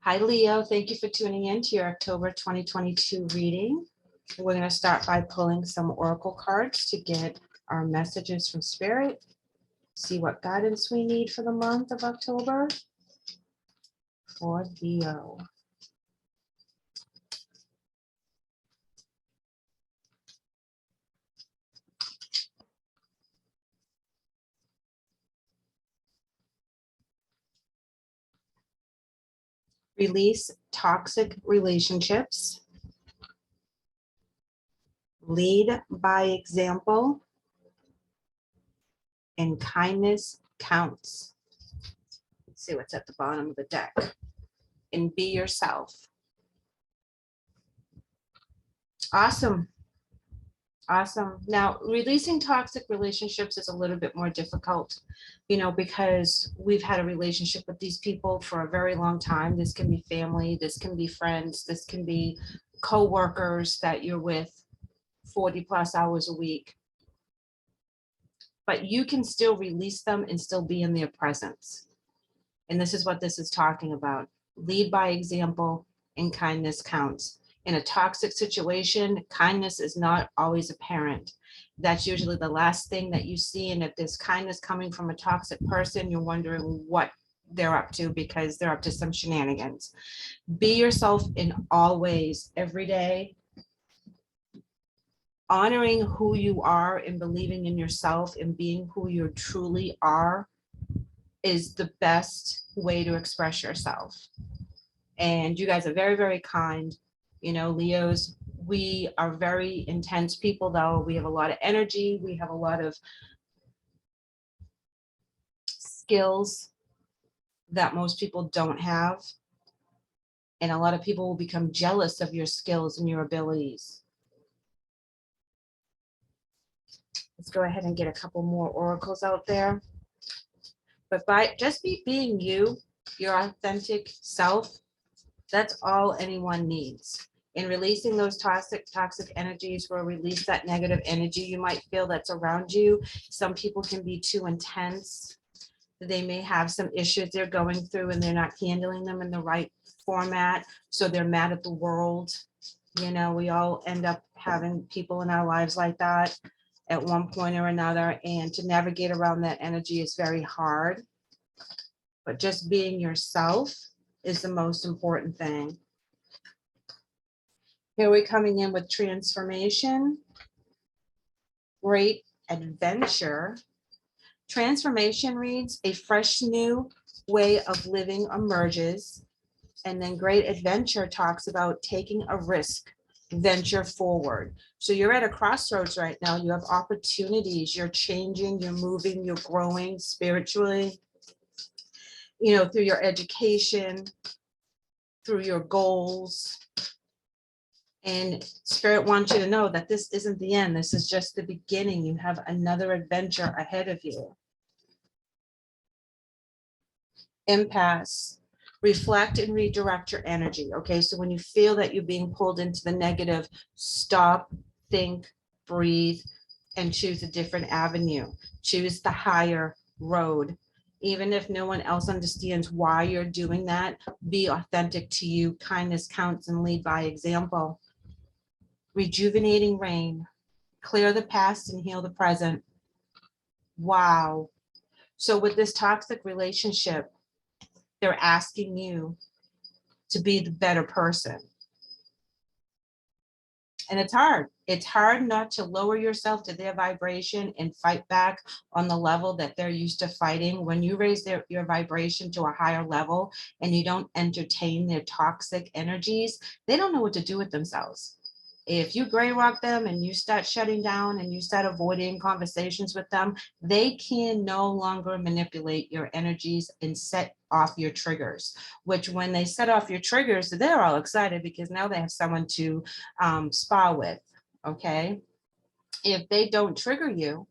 Hi, Leo. Thank you for tuning in to your October 2022 reading. We're going to start by pulling some oracle cards to get our messages from Spirit, see what guidance we need for the month of October for Leo. Release toxic relationships. Lead by example. And kindness counts. Let's see what's at the bottom of the deck. And be yourself. Awesome. Awesome. Now, releasing toxic relationships is a little bit more difficult, because we've had a relationship with these people for a very long time. This can be family, this can be friends, this can be co-workers that you're with 40 plus hours a week. But you can still release them and still be in their presence. And this is what this is talking about. Lead by example and kindness counts. In a toxic situation, kindness is not always apparent. That's usually the last thing that you see. And if there's kindness coming from a toxic person, you're wondering what they're up to because they're up to some shenanigans. Be yourself in all ways, every day. Honoring who you are and believing in yourself and being who you truly are is the best way to express yourself. And you guys are very, very kind. Leos, we are very intense people, though. We have a lot of energy. We have a lot of skills that most people don't have. And a lot of people will become jealous of your skills and your abilities. Let's go ahead and get a couple more oracles out there. But by just being you, your authentic self, that's all anyone needs. In releasing those toxic energies will release that negative energy you might feel that's around you. Some people can be too intense. They may have some issues they're going through and they're not handling them in the right format. So they're mad at the world. We all end up having people in our lives like that at one point or another. And to navigate around that energy is very hard. But just being yourself is the most important thing. Here we're coming in with transformation, great adventure. Transformation reads, a fresh new way of living emerges. And then great adventure talks about taking a risk, venture forward. So you're at a crossroads right now. You have opportunities. You're changing, you're moving, you're growing spiritually, through your education, through your goals. And Spirit wants you to know that this isn't the end. This is just the beginning. You have another adventure ahead of you. Impasse. Reflect and redirect your energy. Okay, so when you feel that you're being pulled into the negative, stop, think, breathe, and choose a different avenue. Choose the higher road. Even if no one else understands why you're doing that, be authentic to you. Kindness counts and lead by example. Rejuvenating rain. Clear the past and heal the present. Wow. So with this toxic relationship, they're asking you to be the better person. And it's hard. It's hard not to lower yourself to their vibration and fight back on the level that they're used to fighting. When you raise your vibration to a higher level and you don't entertain their toxic energies, they don't know what to do with themselves. If you gray rock them and you start shutting down and you start avoiding conversations with them, they can no longer manipulate your energies and set off your triggers, which when they set off your triggers, they're all excited because now they have someone to spar with, okay? If they don't trigger you,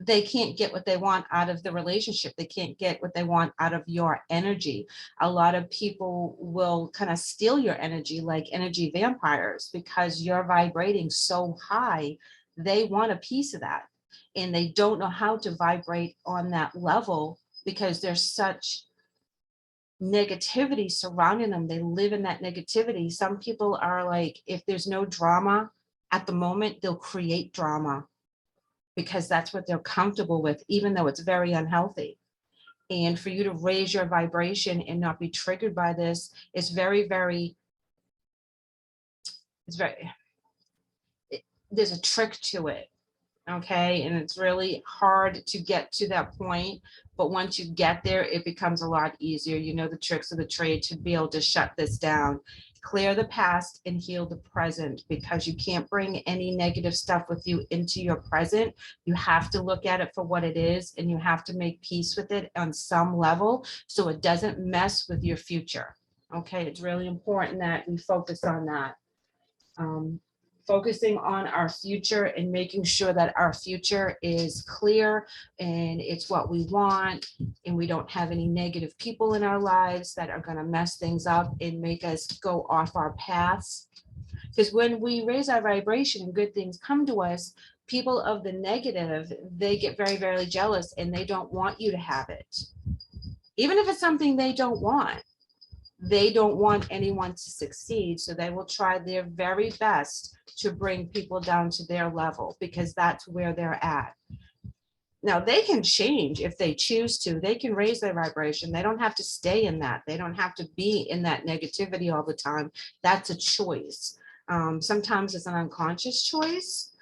they can't get what they want out of the relationship. They can't get what they want out of your energy. A lot of people will kind of steal your energy like energy vampires because you're vibrating so high. They want a piece of that and they don't know how to vibrate on that level because they're such negativity surrounding them. They live in that negativity. Some people are like, if there's no drama at the moment, they'll create drama because that's what they're comfortable with, even though it's very unhealthy. And for you to raise your vibration and not be triggered by this is very, very, there's a trick to it. Okay. And it's really hard to get to that point. But once you get there, it becomes a lot easier. You know the tricks of the trade to be able to shut this down, clear the past and heal the present, because you can't bring any negative stuff with you into your present. You have to look at it for what it is, and you have to make peace with it on some level so it doesn't mess with your future. Okay. It's really important that we focus on that. Focusing on our future and making sure that our future is clear and it's what we want, and we don't have any negative people in our lives that are going to mess things up and make us go off our paths. Because when we raise our vibration and good things come to us, people of the negative, they get very, very jealous and they don't want you to have it. Even if it's something they don't want. They don't want anyone to succeed, so they will try their very best to bring people down to their level because that's where they're at. Now, they can change if they choose to. They can raise their vibration. They don't have to stay in that. They don't have to be in that negativity all the time. That's a choice. Sometimes it's an unconscious choice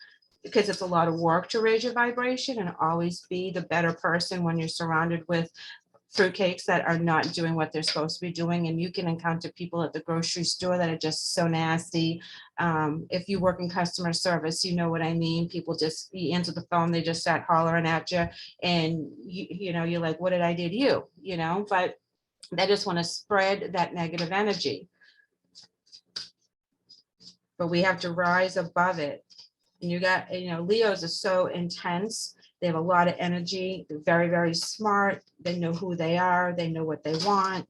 because it's a lot of work to raise your vibration and always be the better person when you're surrounded with fruitcakes that are not doing what they're supposed to be doing. And you can encounter people at the grocery store that are just so nasty. If you work in customer service, you know what I mean. People just, you answer the phone, they just start hollering at you, and you know, you're like, what did I do to you? You know, but they just want to spread that negative energy. But we have to rise above it. And you got, you know, Leos are so intense. They have a lot of energy. They're very, very smart. They know who they are. They know what they want.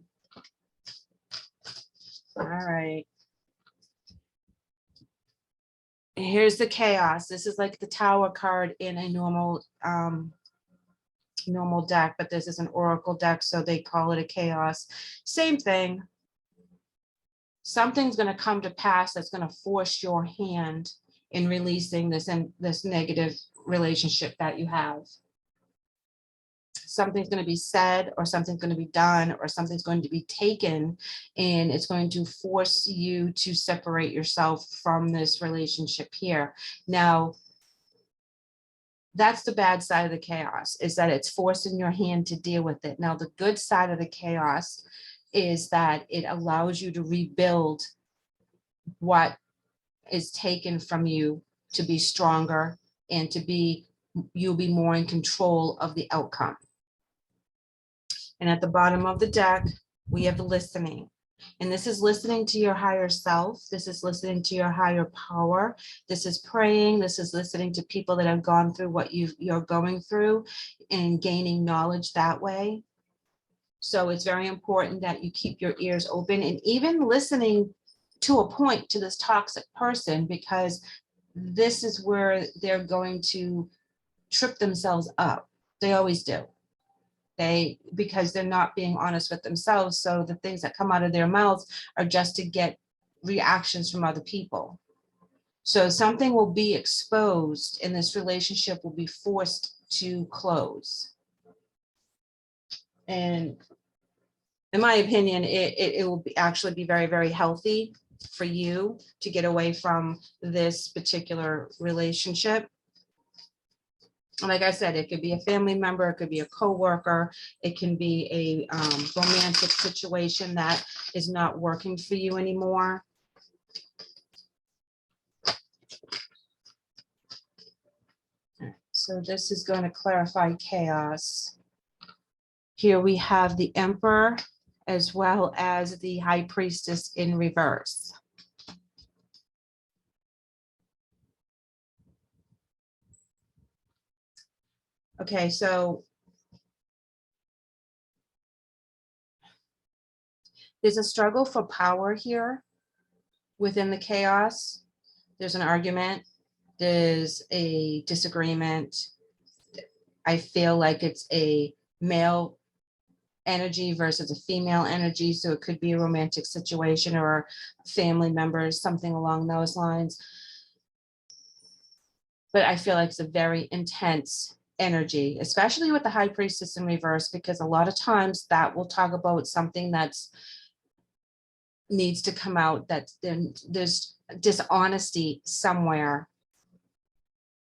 All right. Here's the chaos. This is like the Tower card in a normal deck, but this is an oracle deck, so they call it a chaos. Same thing. Something's going to come to pass that's going to force your hand in releasing this and this negative relationship that you have. Something's going to be said, or something's going to be done, or something's going to be taken, and it's going to force you to separate yourself from this relationship here. Now, that's the bad side of the chaos, is that it's forcing your hand to deal with it. Now, the good side of the chaos is that it allows you to rebuild what is taken from you to be stronger and to be, you'll be more in control of the outcome. And at the bottom of the deck, we have listening. And this is listening to your higher self. This is listening to your higher power. This is praying. This is listening to people that have gone through what you're going through and gaining knowledge that way. So it's very important that you keep your ears open, and even listening to a point to this toxic person, because this is where they're going to trip themselves up. They always do. Because they're not being honest with themselves. So the things that come out of their mouths are just to get reactions from other people. So something will be exposed and this relationship will be forced to close. And in my opinion, it will actually be very, very healthy for you to get away from this particular relationship. Like I said, it could be a family member, it could be a coworker, it can be a romantic situation that is not working for you anymore. So this is going to clarify chaos. Here we have the Emperor as well as the High Priestess in reverse. Okay, so there's a struggle for power here within the chaos. There's an argument, there's a disagreement. I feel like it's a male energy versus a female energy. So it could be a romantic situation or family members, something along those lines. But I feel like it's a very intense energy, especially with the High Priestess in reverse, because a lot of times that will talk about something that's needs to come out, that then there's dishonesty somewhere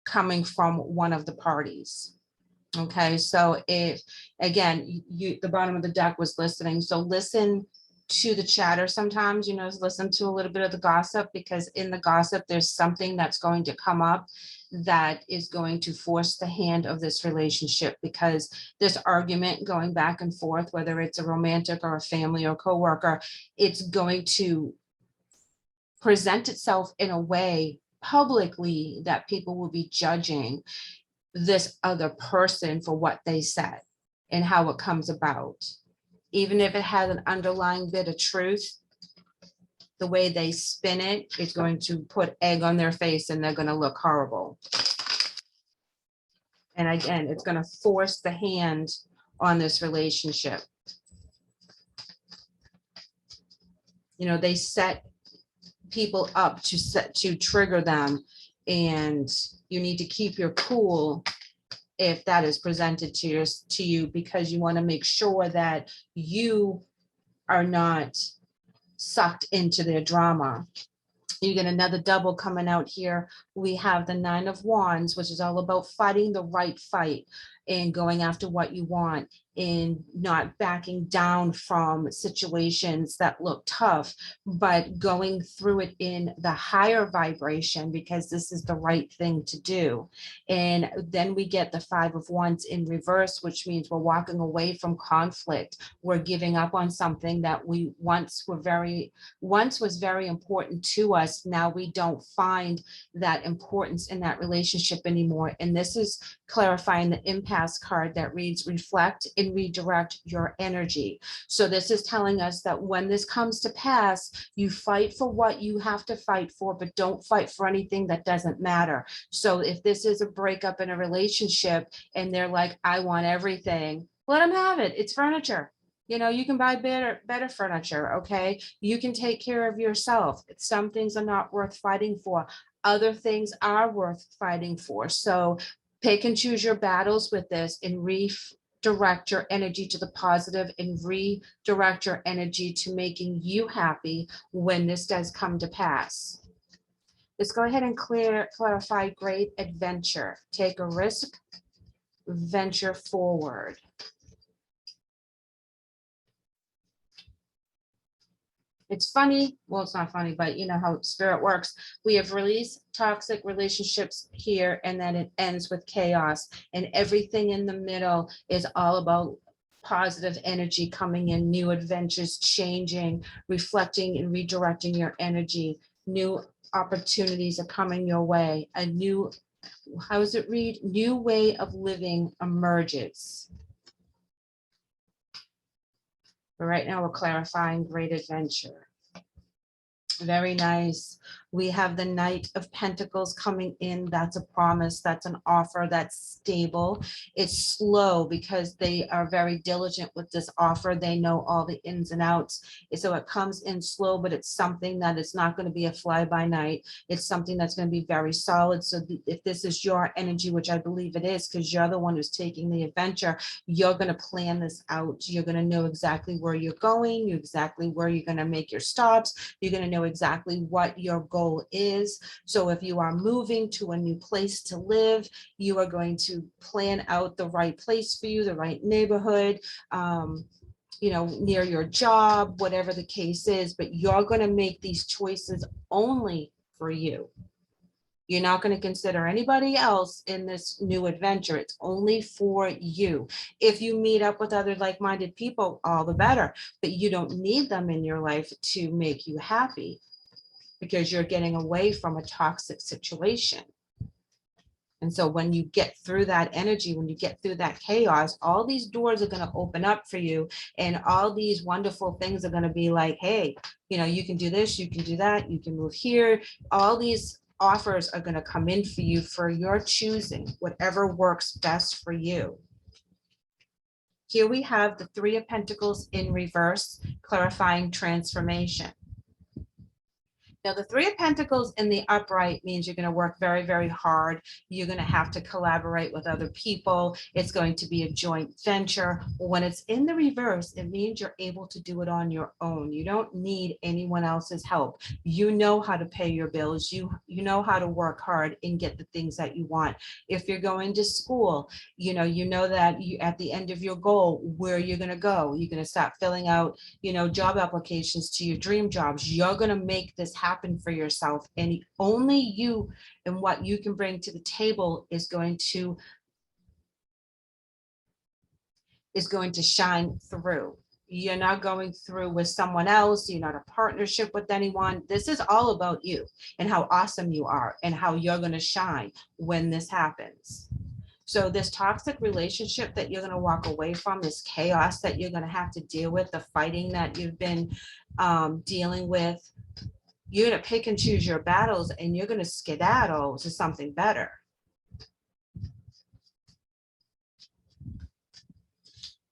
coming from one of the parties. Okay, so if again, the bottom of the deck was listening, so listen to the chatter sometimes, you know, listen to a little bit of the gossip, because in the gossip there's something that's going to come up that is going to force the hand of this relationship, because this argument going back and forth, whether it's a romantic or a family or coworker, it's going to present itself in a way publicly that people will be judging this other person for what they said and how it comes about. Even if it has an underlying bit of truth, the way they spin it, it's going to put egg on their face and they're going to look horrible. And again, it's going to force the hand on this relationship. You know, they set people up to trigger them, and you need to keep your cool if that is presented to you, because you want to make sure that you are not sucked into their drama. You get another double coming out here. We have the Nine of Wands, which is all about fighting the right fight and going after what you want and not backing down from situations that look tough, but going through it in the higher vibration, because this is the right thing to do. And then we get the Five of Wands in reverse, which means we're walking away from conflict. We're giving up on something that we once was very important to us. Now we don't find that importance in that relationship anymore. And this is clarifying the impasse card that reads reflect and redirect your energy. So this is telling us that when this comes to pass, you fight for what you have to fight for, but don't fight for anything that doesn't matter. So if this is a breakup in a relationship and they're like, I want everything, let them have it. It's furniture. You know, you can buy better furniture, okay? You can take care of yourself. Some things are not worth fighting for. Other things are worth fighting for. So pick and choose your battles with this and redirect your energy to the positive and redirect your energy to making you happy when this does come to pass. Let's go ahead and clarify great adventure. Take a risk, venture forward. It's funny, well, it's not funny, but you know how spirit works. We have released toxic relationships here, and then it ends with chaos, and everything in the middle is all about positive energy coming in, new adventures, changing, reflecting and redirecting your energy. New opportunities are coming your way. A new, how does it read? New way of living emerges. But right now we're clarifying great adventure. Very nice. We have the Knight of Pentacles coming in. That's a promise. That's an offer that's stable. It's slow because they are very diligent with this offer. They know all the ins and outs. So it comes in slow, but it's something that is not going to be a fly by night. It's something that's going to be very solid. So if this is your energy, which I believe it is, because you're the one who's taking the adventure, you're going to plan this out. You're going to know exactly where you're going, exactly where you're going to make your stops. You're going to know exactly what your goal is. So if you are moving to a new place to live, you are going to plan out the right place for you, the right neighborhood, you know, near your job, whatever the case is, but you're going to make these choices only for you. You're not going to consider anybody else in this new adventure. It's only for you. If you meet up with other like-minded people, all the better, but you don't need them in your life to make you happy, because you're getting away from a toxic situation. And so when you get through that energy, when you get through that chaos, all these doors are going to open up for you. And all these wonderful things are going to be like, hey, you know, you can do this, you can do that, you can move here. All these offers are going to come in for you for your choosing, whatever works best for you. Here we have the Three of Pentacles in reverse, clarifying transformation. Now, the Three of Pentacles in the upright means you're going to work very, very hard. You're going to have to collaborate with other people. It's going to be a joint venture. When it's in the reverse, it means you're able to do it on your own. You don't need anyone else's help. You know how to pay your bills. You know how to work hard and get the things that you want. If you're going to school, you know that you at the end of your goal, where you're going to go. You're going to start filling out, job applications to your dream jobs. You're going to make this happen for yourself, and only you and what you can bring to the table is going to shine through. You're not going through with someone else. You're not a partnership with anyone. This is all about you and how awesome you are and how you're going to shine when this happens. So this toxic relationship that you're going to walk away from, this chaos that you're going to have to deal with, the fighting that you've been dealing with, you're going to pick and choose your battles, and you're going to skedaddle to something better.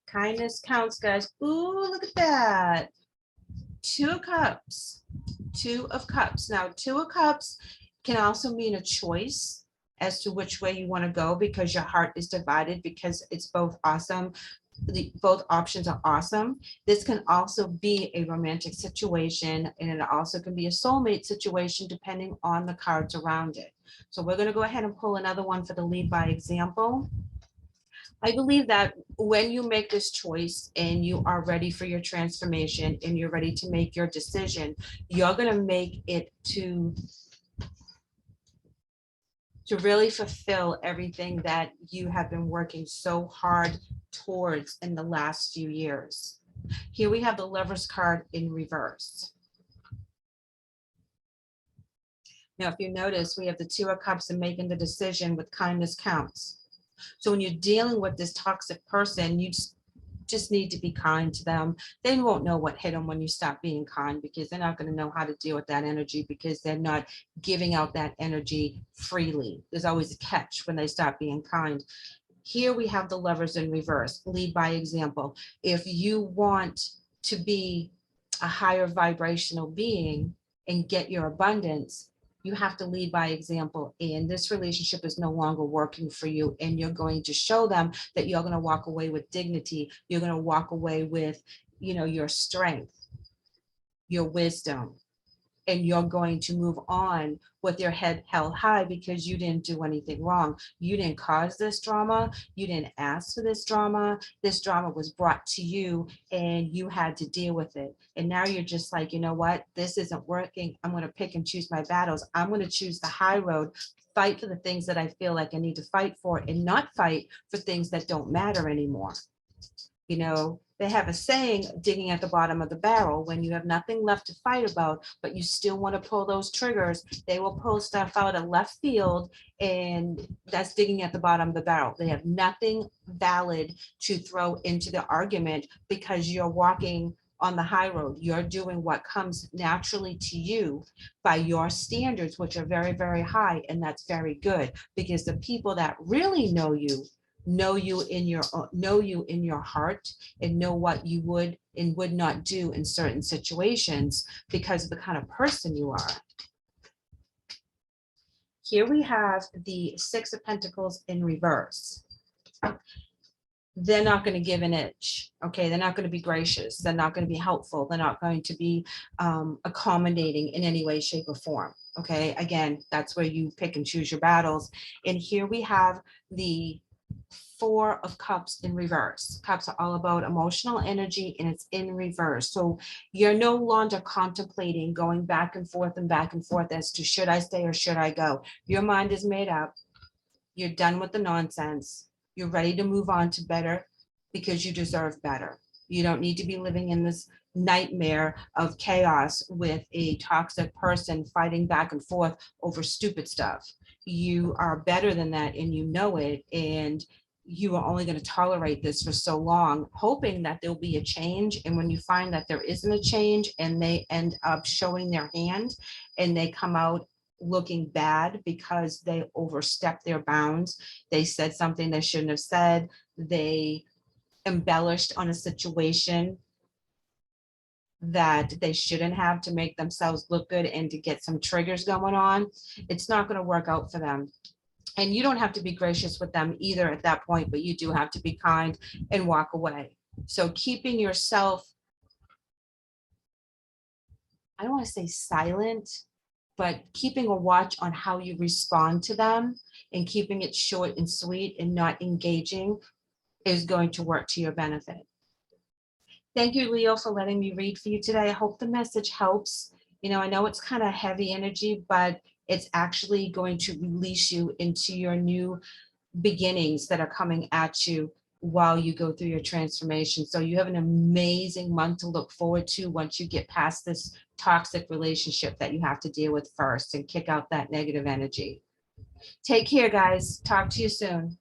Kindness counts, guys. Ooh, look at that. Two of Cups. Two of Cups. Now, Two of Cups can also mean a choice as to which way you want to go, because your heart is divided, because it's both awesome. Both options are awesome. This can also be a romantic situation, and it also can be a soulmate situation depending on the cards around it. So we're going to go ahead and pull another one for the lead by example. I believe that when you make this choice and you are ready for your transformation and you're ready to make your decision, you're going to make it to really fulfill everything that you have been working so hard towards in the last few years. Here we have the Lover's card in reverse. Now, if you notice, we have the Two of Cups and making the decision with kindness counts. So when you're dealing with this toxic person, you just need to be kind to them. They won't know what hit them when you stop being kind, because they're not going to know how to deal with that energy, because they're not giving out that energy freely. There's always a catch when they stop being kind. Here we have the Lovers in reverse, lead by example. If you want to be a higher vibrational being and get your abundance, you have to lead by example. And this relationship is no longer working for you. And you're going to show them that you're going to walk away with dignity. You're going to walk away with, your strength, your wisdom, and you're going to move on with your head held high, because you didn't do anything wrong. You didn't cause this drama. You didn't ask for this drama. This drama was brought to you and you had to deal with it. And now you're just like, you know what? This isn't working. I'm going to pick and choose my battles. I'm going to choose the high road, fight for the things that I feel like I need to fight for, and not fight for things that don't matter anymore. They have a saying, digging at the bottom of the barrel. When you have nothing left to fight about, but you still want to pull those triggers, they will pull stuff out of left field, and that's digging at the bottom of the barrel. They have nothing valid to throw into the argument, because you're walking on the high road. You're doing what comes naturally to you by your standards, which are very, very high, and that's very good, because the people that really know you in your heart, and know what you would and would not do in certain situations because of the kind of person you are. Here we have the Six of Pentacles in reverse. They're not going to give an inch. Okay, they're not going to be gracious. They're not going to be helpful. They're not going to be accommodating in any way, shape, or form. Okay, again, that's where you pick and choose your battles. And here we have the Four of Cups in reverse. Cups are all about emotional energy, and it's in reverse. So you're no longer contemplating going back and forth as to should I stay or should I go. Your mind is made up. You're done with the nonsense. You're ready to move on to better, because you deserve better. You don't need to be living in this nightmare of chaos with a toxic person fighting back and forth over stupid stuff. You are better than that, and you know it, and you are only going to tolerate this for so long, hoping that there'll be a change. And when you find that there isn't a change, and they end up showing their hand, and they come out looking bad because they overstepped their bounds, they said something they shouldn't have said, they embellished on a situation that they shouldn't have to make themselves look good and to get some triggers going on, it's not going to work out for them. And you don't have to be gracious with them either at that point, but you do have to be kind and walk away. So keeping yourself, I don't want to say silent, but keeping a watch on how you respond to them and keeping it short and sweet and not engaging is going to work to your benefit. Thank you, Leo, for letting me read for you today. I hope the message helps. I know it's kind of heavy energy, but it's actually going to release you into your new beginnings that are coming at you while you go through your transformation. So you have an amazing month to look forward to once you get past this toxic relationship that you have to deal with first and kick out that negative energy. Take care, guys. Talk to you soon.